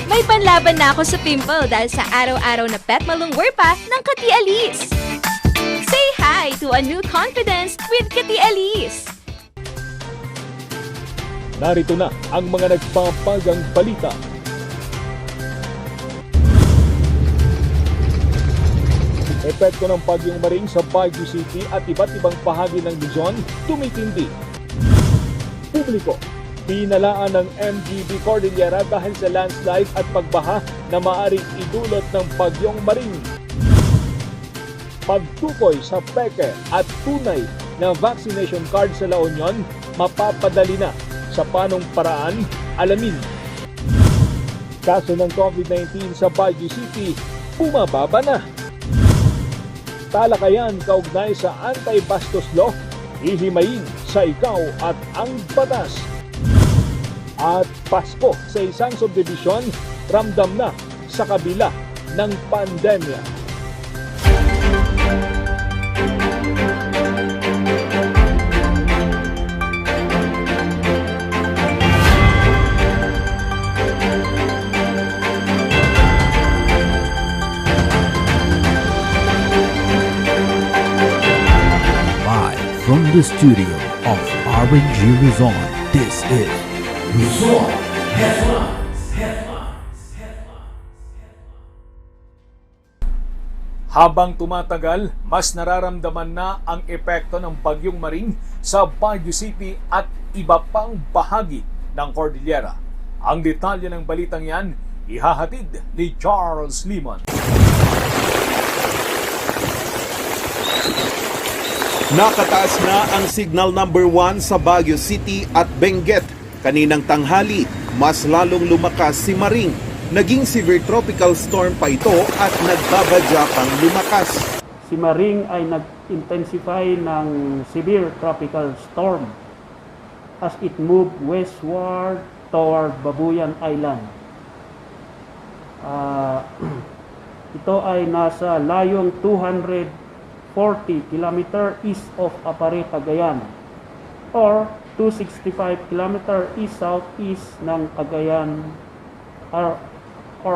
May panlaban na ako sa pimple dahil sa araw-araw na pet malungwer pa ng Kati Alice. Say hi to a new confidence with Kati Alice. Narito na ang mga nagpapagang balita. Epekto ng bagyong Maring sa Baguio City at iba't ibang bahagi ng Luzon tumitindi. Publiko, pinalaan ng MGB Cordillera dahil sa landslide at pagbaha na maaaring idulot ng bagyong Maring. Pagtukoy sa peke at tunay na vaccination card sa La Union, mapapadali na sa panong paraan, alamin. Kaso ng COVID-19 sa Baguio City, bumababa na. Talakayan kaugnay sa anti-bastos law, hihimayin sa ikaw at ang batas. At Pasko sa isang subdivision, ramdam na sa kabila ng pandemya. From the studio of RNG Luzon, this is Luzon Headlines. Habang tumatagal, mas nararamdaman na ang epekto ng bagyong Maring sa Baguio City at iba pang bahagi ng Cordillera. Ang detalye ng balitang yan, ihahatid ni Charles Limon. Nakataas na ang signal number 1 sa Baguio City at Benguet. Kaninang tanghali, mas lalong lumakas si Maring. Naging severe tropical storm pa ito at nagbabadya pang lumakas. Si Maring ay nag-intensify ng severe tropical storm as it moved westward toward Babuyan Island. Ito ay nasa layong 240 km east of Apare, Cagayan or 265 km east-southeast ng Cagayan